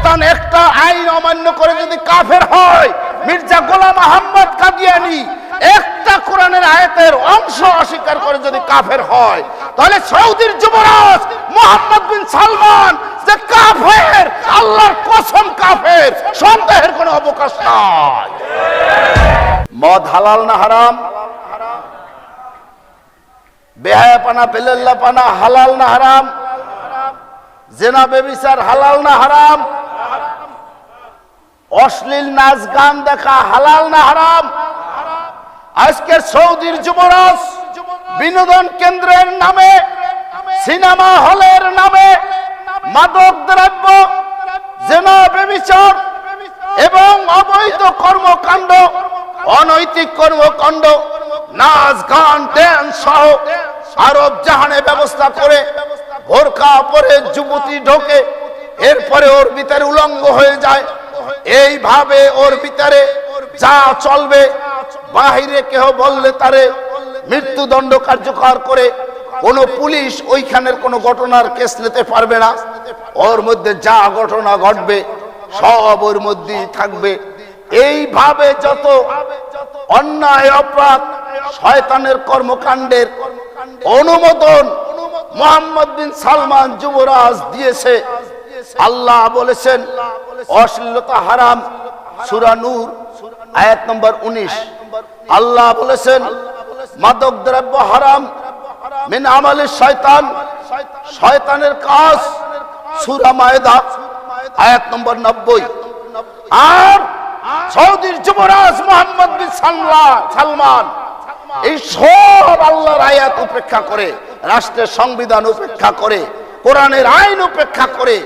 শয়তান একটা আইন অমান্য করে যদি কাফের হয়, মির্জা গোলাম আহমদ কাদিয়ানী একটা কোরআনের আয়াতের অংশ অস্বীকার করে যদি কাফের হয়, তাহলে সৌদির যুবরাজ মোহাম্মদ বিন সালমান যে কাফের, আল্লাহর কসম কাফের, সন্দেহের কোনো অবকাশ নাই। মদ হালাল না হারাম? বেহায়াপানা বেলেল্লাপানা হালাল না হারাম? জেনা বেবিচার হালাল না হারাম? অশ্লীল নাচ গান দেখা হালাল না হারাম? আজকে সৌদির যুবরাজ বিনোদন কেন্দ্রের নামে, সিনেমা হলের নামে মাদক দ্রব্য, জেনা বেবিচার এবং অবৈধ কর্মকাণ্ড, অনৈতিক কর্মকাণ্ড, নাচ গান ড্যান্স সহ আরব জাহানে ব্যবস্থা করে বোরকা পরে যুবতী ঢোকে, এরপরে ওর ভিতরে উলঙ্গ হয়ে যায়। এইভাবে ওর ভিতরে যা চলবে, বাহিরে কেহ বললে তারে মৃত্যুদণ্ড কার্যকর করে কোন পুলিশ ওইখানের কোন ঘটনার কেস নিতে পারবে না। ওর মধ্যে যা ঘটনা ঘটবে সব ওর মধ্যেই থাকবে। এইভাবে যত অন্যায় অপরাধ, শয়তানের কর্মকাণ্ডের অনুমোদন মোহাম্মদ বিন সালমান যুবরাজ দিয়েছে। আল্লাহ বলেছেন অশ্লীলতা হারাম, সূরা নূর আয়াত নম্বর 19। আল্লাহ বলেছেন মাদক দ্রব্য হারাম, মিন আমালিশ শয়তান, শয়তানের কাজ, সূরা মায়েদা আয়াত নম্বর 90। আর সৌদির যুবরাজ মোহাম্মদ বিন সালমান এই সব আল্লাহর আয়াত উপেক্ষা করে, রাষ্ট্রের সংবিধান উপেক্ষা করে, কোরআনের আইন উপেক্ষা করে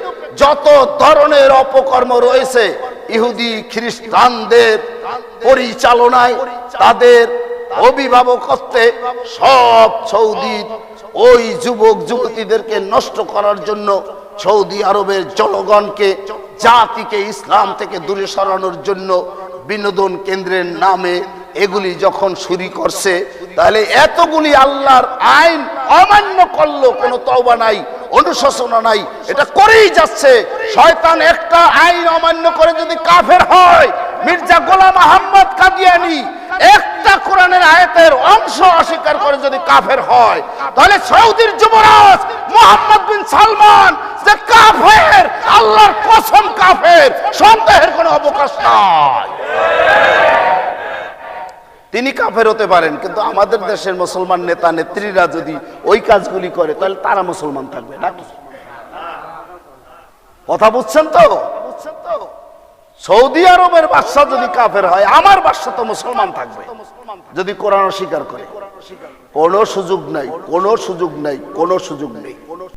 যত ধরনের অপকর্ম রয়েছে ইহুদি খ্রিস্টানদের পরিচালনায়, তাদের অভিভাবকত্বে সব সৌদির ওই যুবক যুবতীদেরকে নষ্ট করার জন্য, সৌদি আরবের জনগণকে, জাতিকে ইসলাম থেকে দূরে সরানোর জন্য বিনোদন কেন্দ্রের নামে এগুলি যখন শুরু করছে, তাহলে এতগুলি আল্লাহর আইন অমান্য করলো, কোনো তওবা নাই, অনুশোচনা নাই, এটা করেই যাচ্ছে। শয়তান একটা আইন অমান্য করে যদি কাফের হয়, মির্জা গোলাম আহমদ কাদিয়ানী একটা কোরআনের আয়াতের অংশ অস্বীকার করে যদি কাফের হয়, তাহলে সৌদির যুবরাজ মোহাম্মদ বিন সালমান যে কাফের, আল্লাহর কসম কাফের, সন্দেহের কোনো অবকাশ নাই। তিনি কাফের হতে পারেন, কিন্তু আমাদের দেশের মুসলমান নেতা নেত্রীরা যদি ওই কাজগুলি করে, তাহলে তারা মুসলমান থাকবে নাকি? কথা বুঝছেন তো? সৌদি আরবের বাদশা যদি কাফের হয়, আমার বাদশা তো মুসলমান থাকবে যদি কোরআন অস্বীকার করে। কোনো সুযোগ নাই, কোনো সুযোগ নাই, কোনো সুযোগ নেই।